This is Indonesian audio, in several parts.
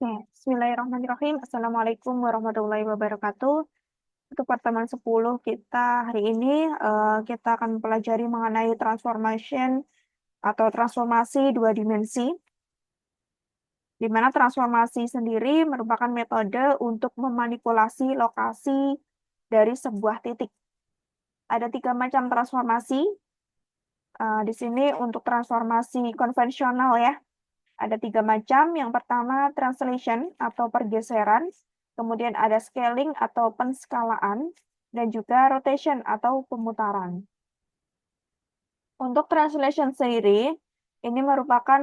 Oke, bismillahirrahmanirrahim. Assalamualaikum warahmatullahi wabarakatuh. Untuk pertemuan 10 kita hari ini, kita akan mempelajari mengenai transformation atau transformasi dua dimensi, di mana transformasi sendiri merupakan metode untuk memanipulasi lokasi dari sebuah titik. Ada 3 macam transformasi. Di sini untuk transformasi konvensional ya, ada 3 macam. Yang pertama translation atau pergeseran, kemudian ada scaling atau penskalaan, dan juga rotation atau pemutaran. Untuk translation sendiri, ini merupakan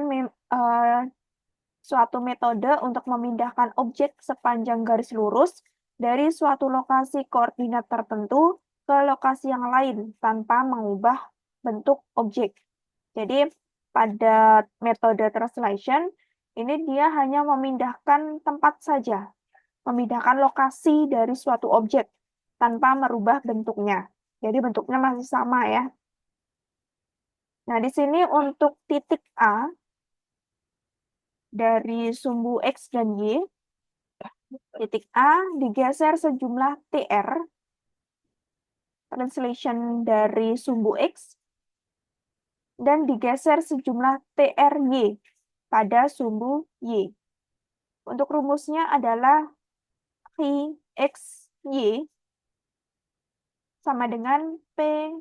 suatu metode untuk memindahkan objek sepanjang garis lurus dari suatu lokasi koordinat tertentu ke lokasi yang lain tanpa mengubah bentuk objek. Jadi pada metode translation, ini dia hanya memindahkan tempat saja, memindahkan lokasi dari suatu objek tanpa merubah bentuknya. Jadi bentuknya masih sama ya. Nah, di sini untuk titik A dari sumbu X dan Y, titik A digeser sejumlah TR, translation dari sumbu X, dan digeser sejumlah TRY pada sumbu Y. Untuk rumusnya adalah X-Y sama dengan P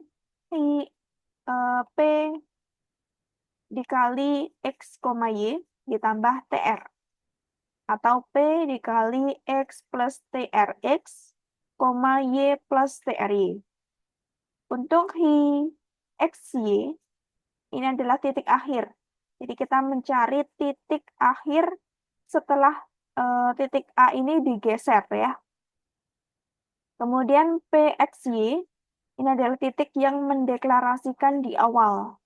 dikali X, Y ditambah TR. Atau P dikali X plus TRX, Y plus TRY. Untuk XY, ini adalah titik akhir. Jadi kita mencari titik akhir setelah titik A ini digeser ya. Kemudian PXY, ini adalah titik yang mendeklarasikan di awal.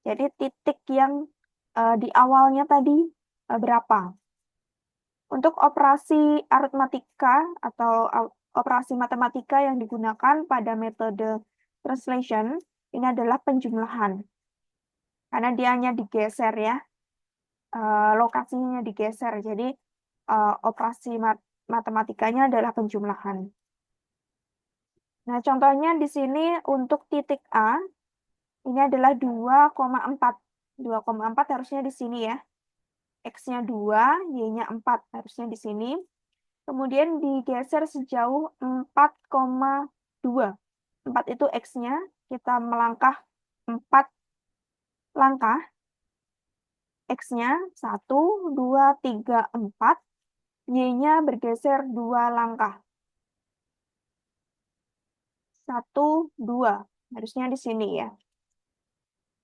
Jadi titik yang di awalnya tadi berapa. Untuk operasi aritmatika atau operasi matematika yang digunakan pada metode translation, ini adalah penjumlahan. Karena dia hanya digeser ya, lokasinya digeser. Jadi operasi matematikanya adalah penjumlahan. Nah, contohnya di sini untuk titik A, ini adalah 2,4. 2,4 harusnya di sini ya. X-nya 2, Y-nya 4 harusnya di sini. Kemudian digeser sejauh 4,2. 4 itu X-nya, kita melangkah 4 langkah. X-nya 1, 2, 3, 4. Y-nya bergeser 2 langkah. 1, 2. Harusnya di sini ya.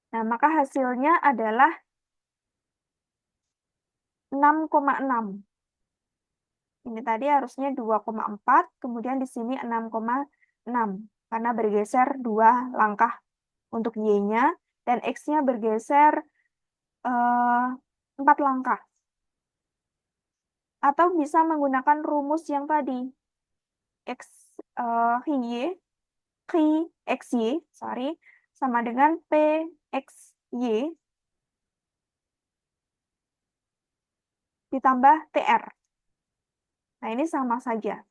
Nah, maka hasilnya adalah 6,6. Ini tadi harusnya 2,4, kemudian di sini 6,6. Karena bergeser 2 langkah untuk Y-nya, dan X-nya bergeser 4 langkah. Atau bisa menggunakan rumus yang tadi. XY sama dengan PXY ditambah TR. Nah, ini sama saja.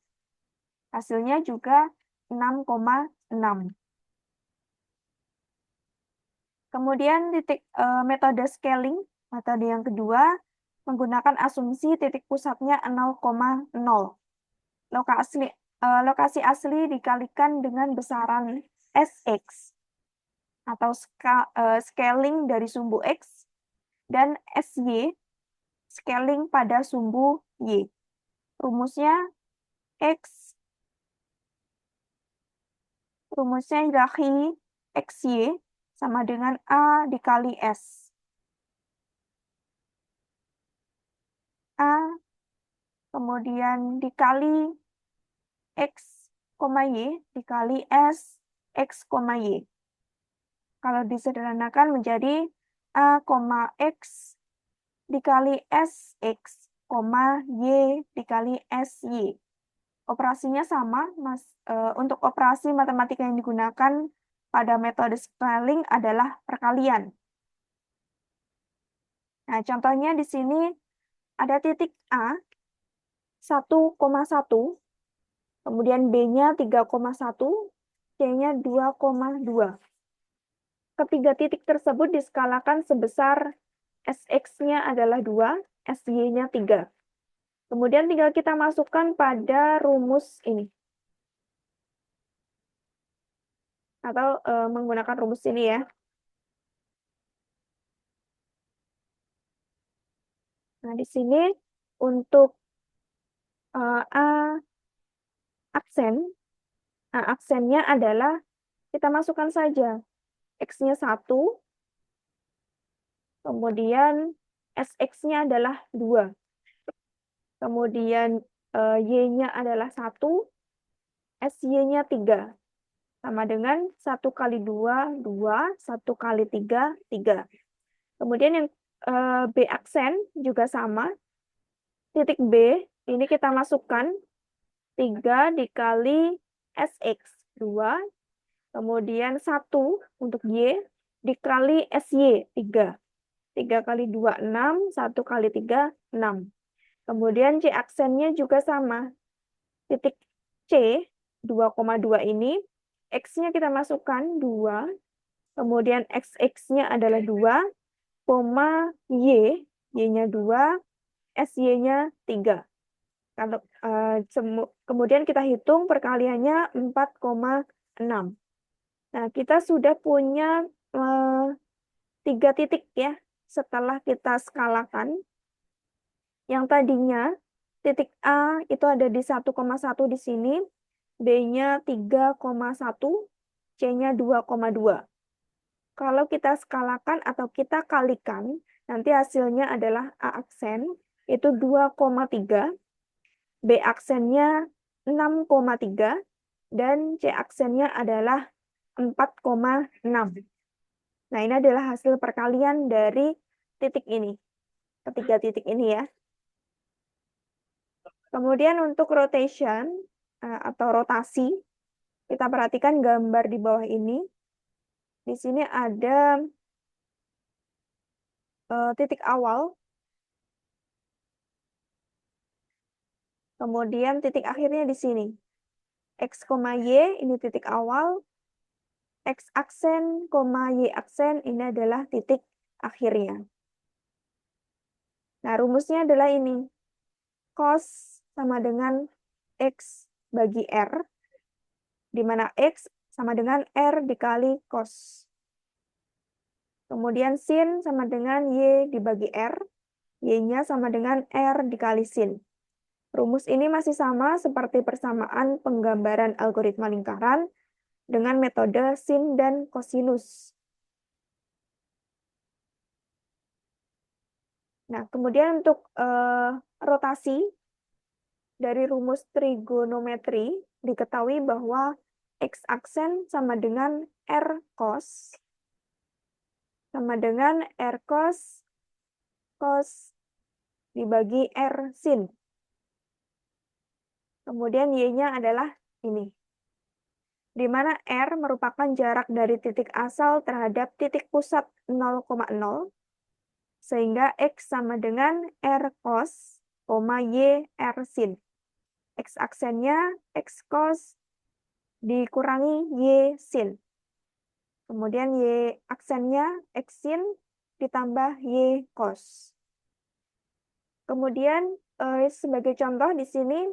Hasilnya juga 6,6. Kemudian metode scaling, metode yang kedua, menggunakan asumsi titik pusatnya 0,0. Lokasi asli dikalikan dengan besaran Sx, atau scaling dari sumbu X, dan Sy, scaling pada sumbu Y. Rumusnya hierarki XY sama dengan A dikali S. A kemudian dikali X, Y dikali S, X, Y. Kalau disederhanakan menjadi A, X dikali SX, Y dikali SY. Operasinya sama, Mas. Untuk operasi matematika yang digunakan pada metode scaling adalah perkalian. Nah, contohnya di sini ada titik A 1,1, kemudian B-nya 3,1, C-nya 2,2. Ketiga titik tersebut diskalakan sebesar SX-nya adalah 2, SY-nya 3. Kemudian tinggal kita masukkan pada rumus ini. Atau menggunakan rumus ini ya. Nah, di sini untuk A aksennya adalah kita masukkan saja X-nya 1, kemudian SX-nya adalah 2. Kemudian Y-nya adalah 1, SY-nya 3. Sama dengan 1 kali 2, 2, 1 kali 3, 3. Kemudian yang B aksen juga sama. Titik B, ini kita masukkan 3 dikali SX, 2. Kemudian 1 untuk Y dikali SY, 3. 3 kali 2, 6. 1 kali 3, 6. Kemudian C aksennya juga sama. Titik C, 2,2 ini, X-nya kita masukkan 2, kemudian XX-nya adalah 2, koma Y-nya 2, SY-nya 3. Kalau, kemudian kita hitung perkaliannya 4,6. Nah, kita sudah punya 3 titik ya, setelah kita skalakan. Yang tadinya titik A itu ada di 1,1 di sini, B-nya 3,1, C-nya 2,2. Kalau kita skalakan atau kita kalikan, nanti hasilnya adalah A aksen itu 2,3, B aksennya 6,3, dan C aksennya adalah 4,6. Nah, ini adalah hasil perkalian dari titik ini, ketiga titik ini ya. Kemudian untuk rotation atau rotasi, kita perhatikan gambar di bawah ini. Di sini ada titik awal, kemudian titik akhirnya di sini. X, Y, ini titik awal, X aksen, Y aksen, ini adalah titik akhirnya. Nah, rumusnya adalah ini. Cos sama dengan X bagi R, di mana X sama dengan R dikali cos. Kemudian sin sama dengan Y dibagi R, Y-nya sama dengan R dikali sin. Rumus ini masih sama seperti persamaan penggambaran algoritma lingkaran dengan metode sin dan kosinus. Nah, kemudian untuk rotasi dari rumus trigonometri diketahui bahwa X aksen sama dengan R cos sama dengan R cos dibagi R sin. Kemudian Y-nya adalah ini, di mana R merupakan jarak dari titik asal terhadap titik pusat 0,0, sehingga X sama dengan R cos, Y R sin. X aksennya X cos dikurangi Y sin. Kemudian Y aksennya X sin ditambah Y cos. Kemudian sebagai contoh di sini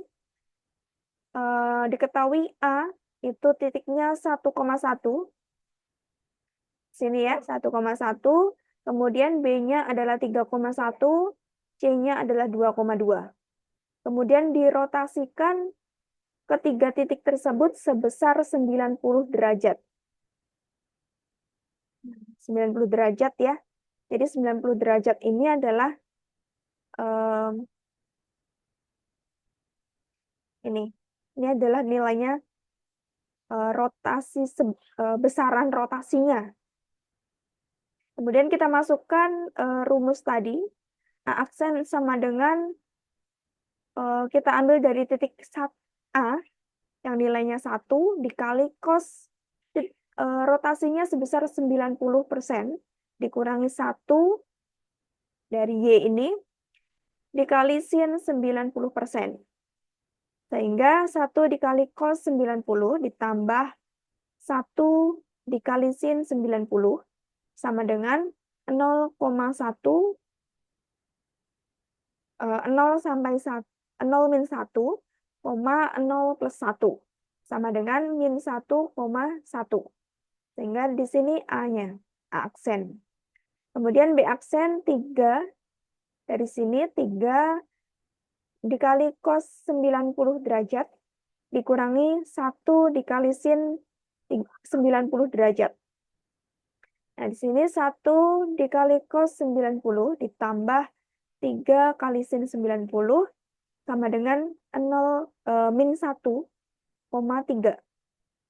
diketahui A itu titiknya 1,1. Sini ya, 1,1. Kemudian B-nya adalah 3,1, C-nya adalah 2,2. Kemudian dirotasikan ketiga titik tersebut sebesar 90 derajat. 90 derajat ya. Jadi 90 derajat ini adalah ini adalah nilainya rotasi besaran rotasinya. Kemudian kita masukkan rumus tadi. A aksen sama dengan kita ambil dari titik A yang nilainya 1 dikali cos rotasinya sebesar 90% dikurangi 1 dari Y ini dikali sin 90%. Sehingga 1 dikali cos 90 ditambah 1 dikali sin 90 sama dengan 0,1 0 sampai 0 min 1, 0 plus 1 sama dengan min 1,1. Sehingga di sini A-nya, A aksen. Kemudian B aksen 3, dari sini 3 dikali cos 90 derajat dikurangi 1 dikali sin 90 derajat. Nah, di sini 1 dikali cos 90 ditambah 3 kali sin 90 sama dengan 0 min 1,3.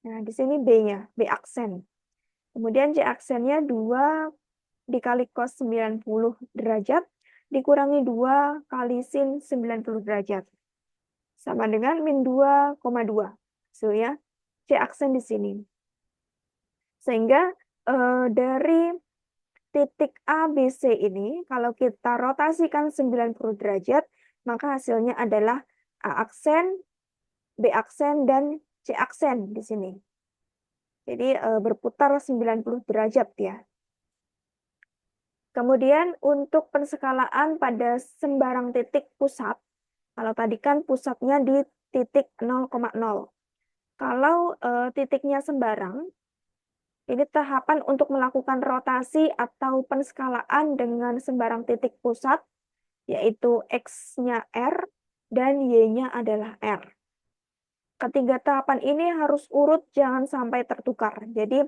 Nah, di sini B-nya, B aksen. Kemudian C aksennya 2 dikali cos 90 derajat dikurangi 2 kali sin 90 derajat. Sama dengan min 2,2. Hasilnya C aksen di sini. Sehingga dari titik A, B, C ini, kalau kita rotasikan 90 derajat, maka hasilnya adalah A aksen, B aksen, dan C aksen di sini. Jadi berputar 90 derajat ya. Kemudian untuk penskalaan pada sembarang titik pusat, kalau tadi kan pusatnya di titik 0,0. Kalau titiknya sembarang, ini tahapan untuk melakukan rotasi atau penskalaan dengan sembarang titik pusat, yaitu X-nya R dan Y-nya adalah R. Ketiga tahapan ini harus urut, jangan sampai tertukar. Jadi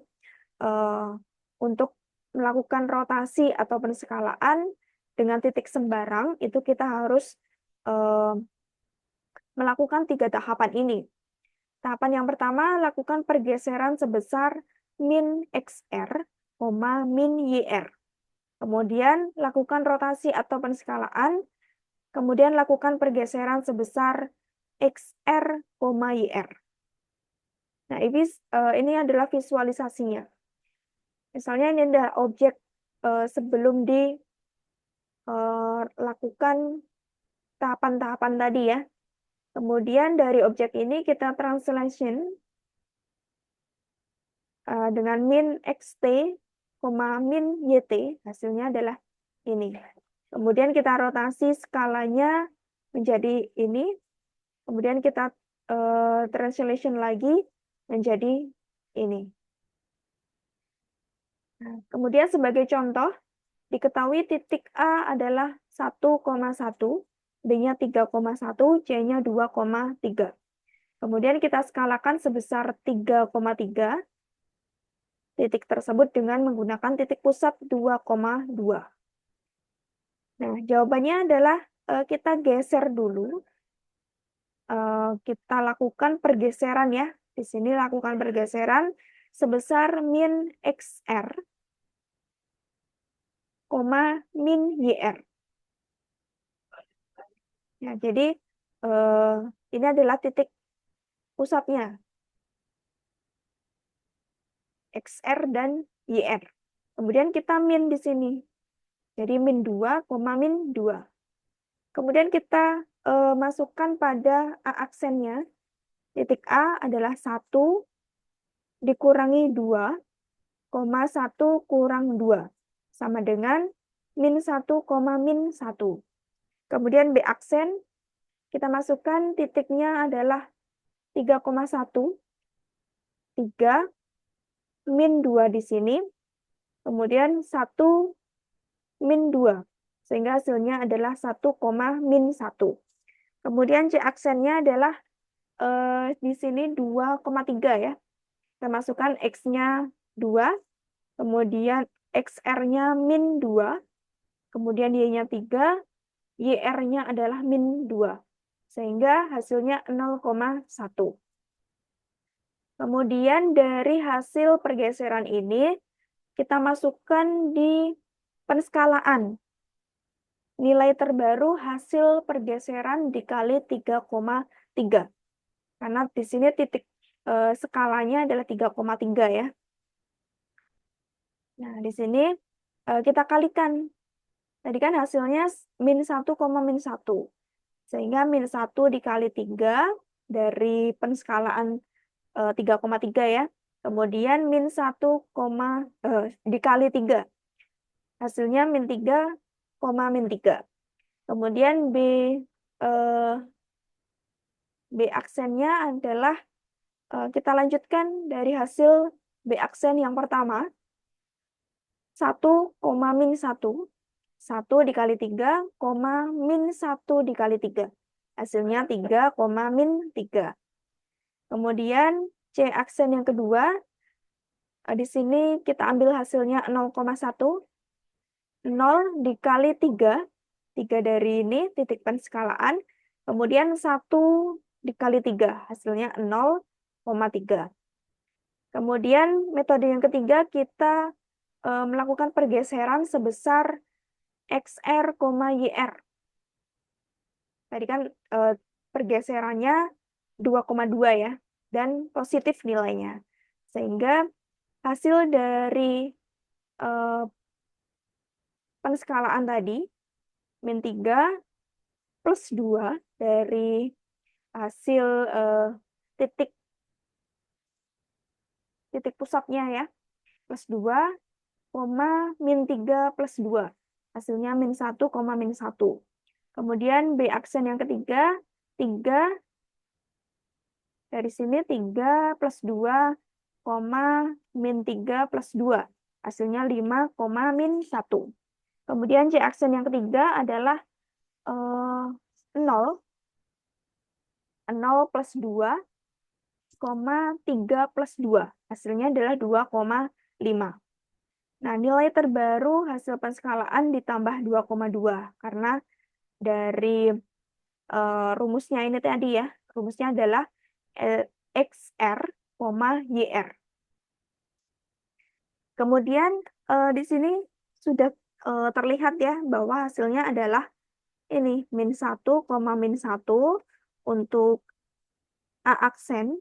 untuk melakukan rotasi atau penskalaan dengan titik sembarang, itu kita harus melakukan 3 tahapan ini. Tahapan yang pertama, lakukan pergeseran sebesar min XR, min YR. Kemudian lakukan rotasi atau penskalaan, kemudian lakukan pergeseran sebesar XR, YR. Nah, ini adalah visualisasinya. Misalnya ini ada objek sebelum dilakukan tahapan-tahapan tadi ya. Kemudian dari objek ini kita translation dengan min xt, min yt, hasilnya adalah ini. Kemudian kita rotasi skalanya menjadi ini. Kemudian kita translation lagi menjadi ini. Nah, kemudian sebagai contoh, diketahui titik A adalah 1,1, B-nya 3,1, C-nya 2,3. Kemudian kita skalakan sebesar 3,3 titik tersebut dengan menggunakan titik pusat 2,2. Nah, jawabannya adalah kita geser dulu. Kita lakukan pergeseran ya. Di sini lakukan pergeseran sebesar min XR, min YR. Ya, jadi ini adalah titik pusatnya, XR dan YR. Kemudian kita min di sini. Jadi min 2, min 2. Kemudian kita masukkan pada A aksennya. Titik A adalah 1 dikurangi 2, 1 kurang 2. Sama dengan min 1, min 1. Kemudian B aksen, kita masukkan titiknya adalah 3,1. 3 min 2 di sini. Kemudian 1 min 2. Sehingga hasilnya adalah 1, min 1. Kemudian C aksennya adalah di sini 2,3 ya. Kita masukkan X-nya 2, kemudian XR-nya min 2, kemudian Y-nya 3, YR-nya adalah min 2. Sehingga hasilnya 0,1. Kemudian dari hasil pergeseran ini, kita masukkan di penskalaan. Nilai terbaru hasil pergeseran dikali 3,3. Karena di sini titik skalanya adalah 3,3 ya. Nah, di sini kita kalikan. Tadi kan hasilnya min 1, min 1. Sehingga min 1 dikali 3 dari penskalaan 3,3 ya. Kemudian min 1, dikali 3. Hasilnya min 3, min 3. Kemudian B aksennya adalah, kita lanjutkan dari hasil B aksen yang pertama. 1, min 1. 1 dikali 3, min 1 dikali 3. Hasilnya 3, min 3. Kemudian C aksen yang kedua, di sini kita ambil hasilnya 0,1. 0 dikali 3. 3 dari ini titik penskalaan. Kemudian 1 dikali 3. Hasilnya 0,3. Kemudian metode yang ketiga kita melakukan pergeseran sebesar XR, YR. Tadi kan pergeserannya 2,2 ya, dan positif nilainya. Sehingga hasil dari penskalaan tadi, min 3 plus 2 dari hasil titik pusatnya ya, plus 2, min 3 plus 2. Hasilnya min 1, min 1. Kemudian B aksen yang ketiga, 3. Dari sini 3 plus 2, min 3 plus 2. Hasilnya 5, min 1. Kemudian C aksen yang ketiga adalah 0. 0 plus 2, 3 plus 2. Hasilnya adalah 2,5. Nah, nilai terbaru hasil penskalaan ditambah 2,2 karena dari rumusnya ini tadi ya, rumusnya adalah XR, YR. Kemudian di sini sudah terlihat ya bahwa hasilnya adalah ini min 1, min 1 untuk A aksen,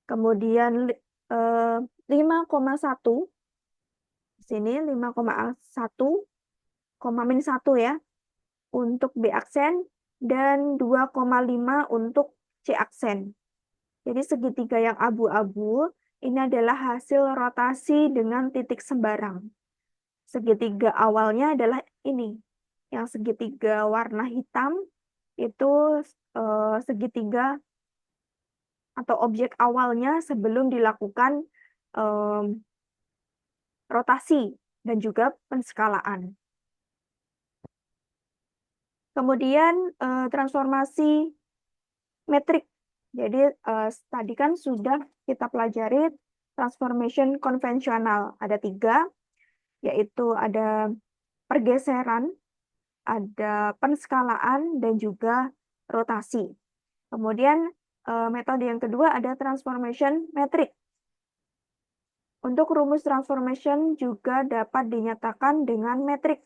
kemudian 5,1 di sini 5,1, min 1 ya untuk B aksen, dan 2,5 untuk C aksen. Jadi segitiga yang abu-abu ini adalah hasil rotasi dengan titik sembarang. Segitiga awalnya adalah ini. Yang segitiga warna hitam itu segitiga atau objek awalnya sebelum dilakukan rotasi dan juga penskalaan. Kemudian transformasi metrik. Jadi tadi kan sudah kita pelajari transformation konvensional. Ada 3, yaitu ada pergeseran, ada penskalaan, dan juga rotasi. Kemudian metode yang kedua ada transformation metrik. Untuk rumus transformation juga dapat dinyatakan dengan metrik.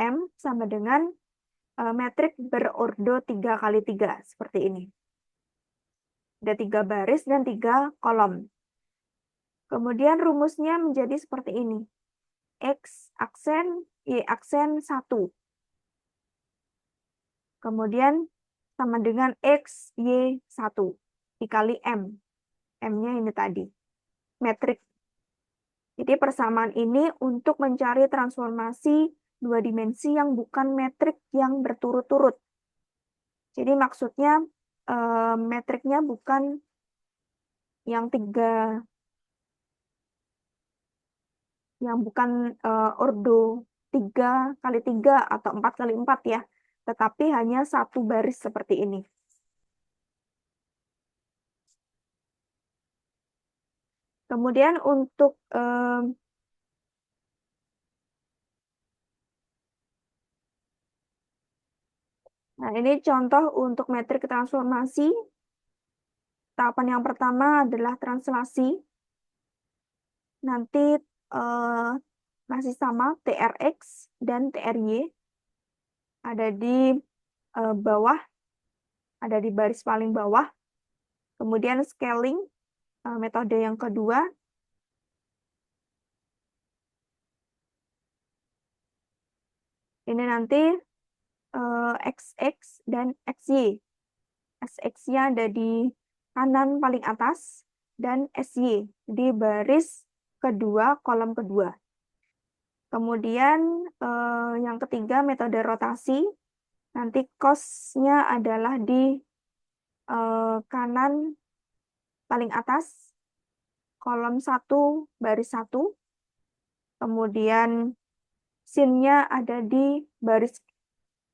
M sama dengan metrik berordo 3 kali 3, seperti ini. Ada 3 baris dan 3 kolom. Kemudian rumusnya menjadi seperti ini. X aksen, Y aksen 1. Kemudian sama dengan X, Y 1 dikali M. M-nya ini tadi. Metrik. Jadi persamaan ini untuk mencari transformasi 2 dimensi yang bukan metrik yang berturut-turut. Jadi maksudnya metriknya bukan yang ordo 3 kali 3 atau 4 kali 4 ya, tetapi hanya 1 baris seperti ini. Kemudian untuk nah ini contoh untuk metrik transformasi. Tahapan yang pertama adalah translasi. Nanti masih sama TRX dan TRY. Ada di bawah, ada di baris paling bawah. Kemudian scaling, metode yang kedua. Ini nanti XX dan XY. SX-nya ada di kanan paling atas, dan SY di baris kedua, kolom kedua. Kemudian yang ketiga, metode rotasi. Nanti cos-nya adalah di kanan paling atas, kolom 1, baris 1. Kemudian sin-nya ada di baris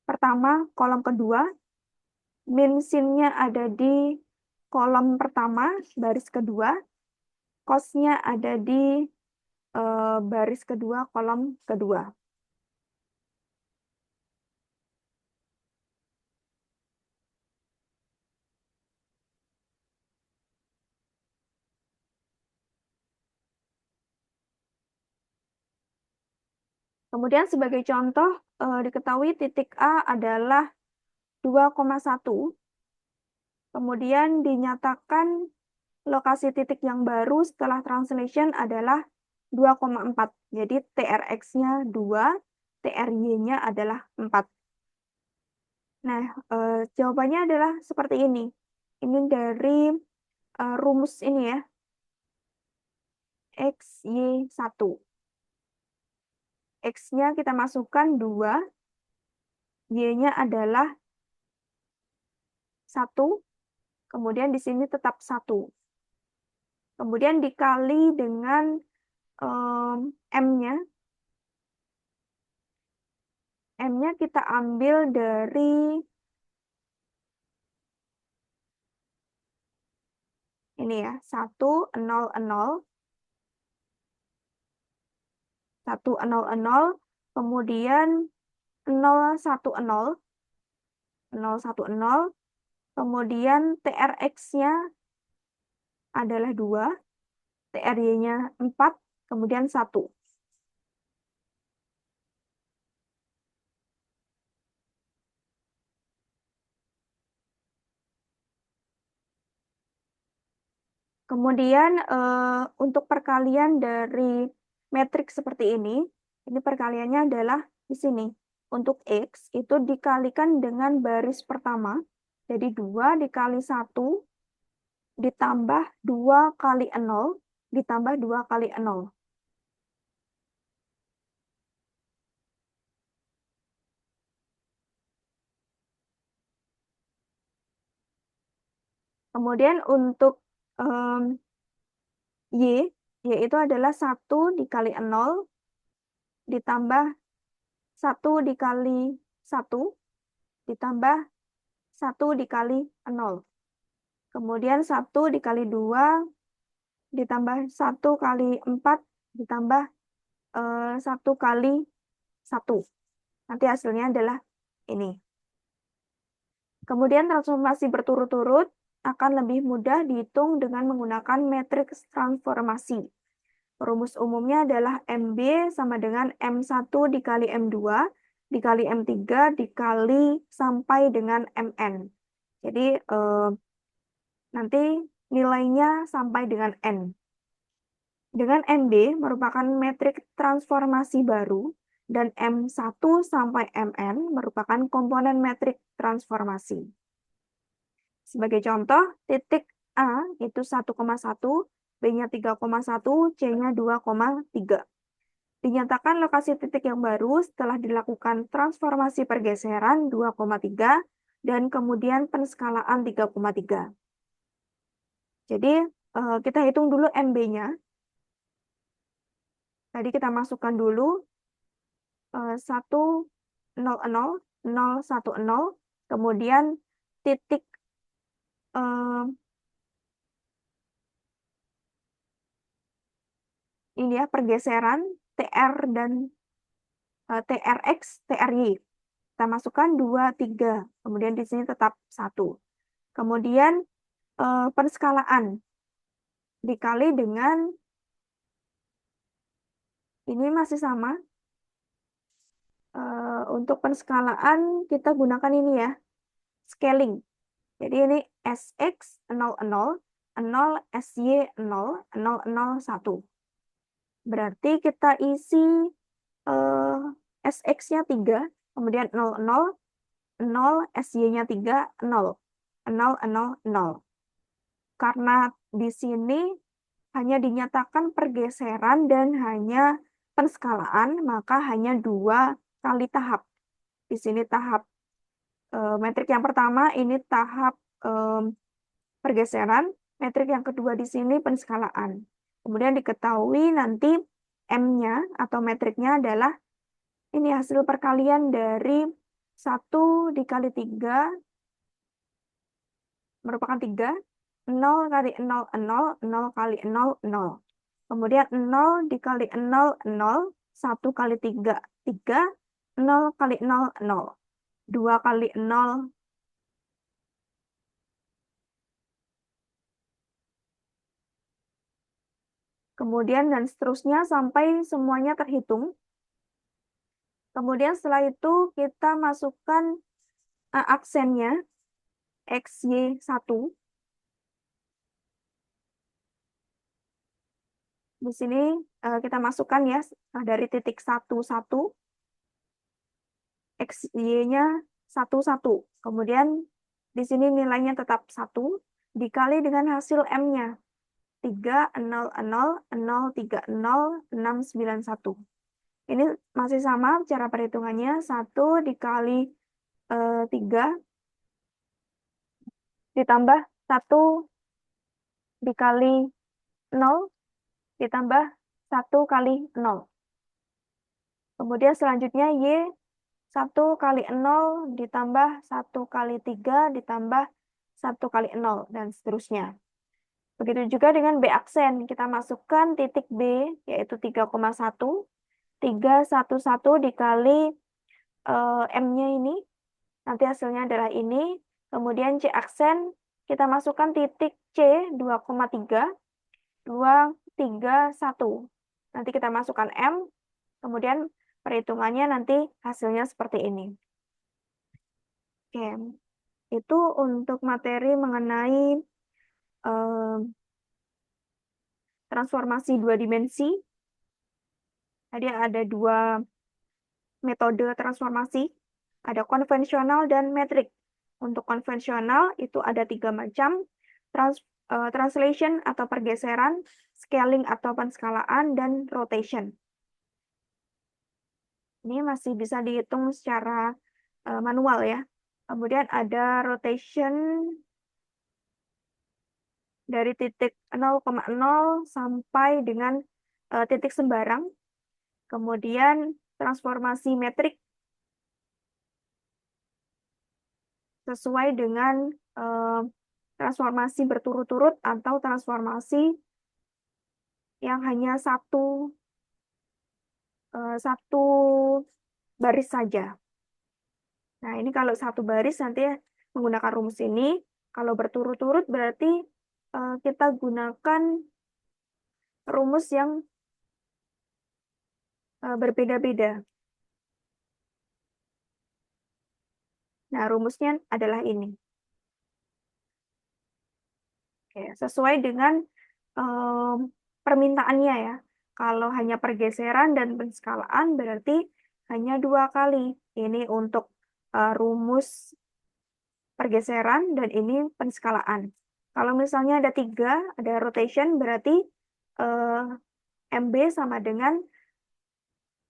pertama, kolom kedua. Min sin-nya ada di kolom pertama, baris kedua. Cos-nya ada di baris kedua, kolom kedua. Kemudian sebagai contoh, diketahui titik A adalah 2,1. Kemudian dinyatakan lokasi titik yang baru setelah translation adalah 2,4. Jadi TRX-nya 2, TRY-nya adalah 4. Nah, jawabannya adalah seperti ini. Ini dari rumus ini ya. X, Y, 1. X-nya kita masukkan 2, Y-nya adalah 1, kemudian di sini tetap 1. Kemudian dikali dengan M-nya. M-nya kita ambil dari ini ya, 1, 0, 0. 1, 0, 0. Kemudian 0, 1, 0. 0, 1, 0. Kemudian TRX-nya adalah 2. TRY-nya 4. Kemudian 1. Kemudian untuk perkalian dari metrik seperti ini perkaliannya adalah di sini. Untuk X itu dikalikan dengan baris pertama. Jadi 2 dikali 1 ditambah 2 kali 0 ditambah 2 kali 0. Kemudian untuk Y itu adalah 1 dikali 0 ditambah 1 dikali 1 ditambah 1 dikali 0. Kemudian 1 dikali 2 ditambah 1 kali 4 ditambah 1 kali 1. Nanti hasilnya adalah ini. Kemudian transformasi berturut-turut akan lebih mudah dihitung dengan menggunakan matriks transformasi. Rumus umumnya adalah MB sama dengan M1 dikali M2 dikali M3 dikali sampai dengan MN. Jadi nanti nilainya sampai dengan N. Dengan MB merupakan metrik transformasi baru dan M1 sampai MN merupakan komponen metrik transformasi. Sebagai contoh, titik A itu 1,1, B-nya 3,1, C-nya 2,3. Dinyatakan lokasi titik yang baru setelah dilakukan transformasi pergeseran 2,3 dan kemudian penskalaan 3,3. Jadi kita hitung dulu MB-nya. Tadi kita masukkan dulu 1, 0, 0, 0, 1, 0. Kemudian titik ini ya pergeseran TR dan TRX, TRY. Kita masukkan 2, 3. Kemudian di sini tetap 1. Kemudian penskalaan dikali dengan ini masih sama. Untuk penskalaan kita gunakan ini ya, scaling. Jadi ini SX 00, 0, SY 0, 0, 0, 1. Berarti kita isi SX-nya 3, kemudian 0, 0, 0, SY-nya 3, 0. 0, 0, 0. Karena di sini hanya dinyatakan pergeseran dan hanya penskalaan, maka hanya 2 kali tahap. Di sini tahap metrik yang pertama ini tahap pergeseran, metrik yang kedua di sini penskalaan. Kemudian diketahui nanti M-nya atau metriknya adalah ini hasil perkalian dari 1 dikali 3 merupakan 3, 0 kali 0, 0, 0 kali 0, 0. Kemudian 0 dikali 0, 0, 1 kali 3, 3, 0 kali 0, 0. 2 kali 0, kemudian dan seterusnya sampai semuanya terhitung. Kemudian setelah itu kita masukkan aksennya, X, Y, 1. Di sini kita masukkan ya, dari titik 1, 1. X, Y-nya 1, 1. Kemudian di sini nilainya tetap 1, dikali dengan hasil M-nya. 3, 0, 0, 0, 3, 0, 6, 9, 1. Ini masih sama cara perhitungannya. 1 dikali 3 ditambah 1 dikali 0 ditambah 1 kali 0. Kemudian selanjutnya Y 1 kali 0 ditambah 1 kali 3 ditambah 1 kali 0 dan seterusnya. Begitu juga dengan B aksen. Kita masukkan titik B yaitu 3,1. 311 dikali M-nya ini. Nanti hasilnya adalah ini. Kemudian C aksen kita masukkan titik C 2,3. 2, 3, 1. Nanti kita masukkan M. Kemudian perhitungannya nanti hasilnya seperti ini. Oke, itu untuk materi mengenai transformasi 2 dimensi. Tadi ada 2 metode transformasi, ada konvensional dan metrik. Untuk konvensional itu ada 3 macam, translation atau pergeseran, scaling atau penskalaan, dan rotation. Ini masih bisa dihitung secara manual ya. Kemudian ada rotation dari titik 0,0 sampai dengan titik sembarang. Kemudian transformasi metrik sesuai dengan transformasi berturut-turut atau transformasi yang hanya satu baris saja. Nah, ini kalau satu baris nanti menggunakan rumus ini. Kalau berturut-turut berarti kita gunakan rumus yang berbeda-beda. Nah, rumusnya adalah ini. Oke, sesuai dengan permintaannya ya. Kalau hanya pergeseran dan penskalaan berarti hanya 2 kali. Ini untuk rumus pergeseran dan ini penskalaan. Kalau misalnya ada 3, ada rotation berarti MB sama dengan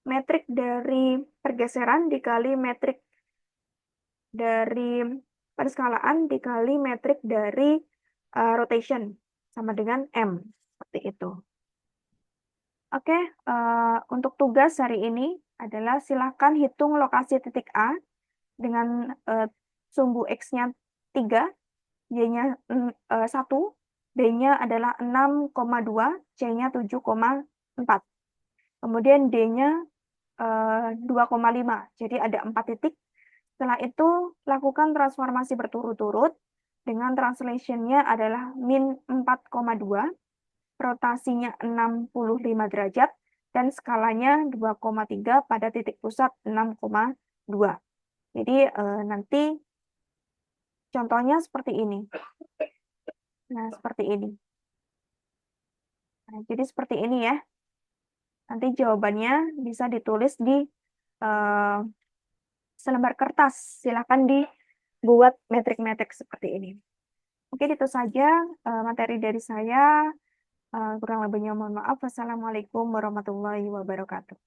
metrik dari pergeseran dikali metrik dari penskalaan dikali metrik dari rotation sama dengan M. Seperti itu. Oke, untuk tugas hari ini adalah silakan hitung lokasi titik A dengan sumbu X-nya 3, Y-nya 1, D-nya adalah 6,2, C-nya 7,4. Kemudian D-nya 2,5. Jadi ada 4 titik. Setelah itu, lakukan transformasi berturut-turut dengan translation-nya adalah min 4,2, rotasinya 65 derajat, dan skalanya 2,3 pada titik pusat 6,2. Jadi nanti contohnya seperti ini. Nah, seperti ini. Nah, jadi seperti ini ya. Nanti jawabannya bisa ditulis di selembar kertas. Silakan buat metrik-metrik seperti ini. Mungkin itu saja materi dari saya. Kurang lebihnya mohon maaf. Wassalamualaikum warahmatullahi wabarakatuh.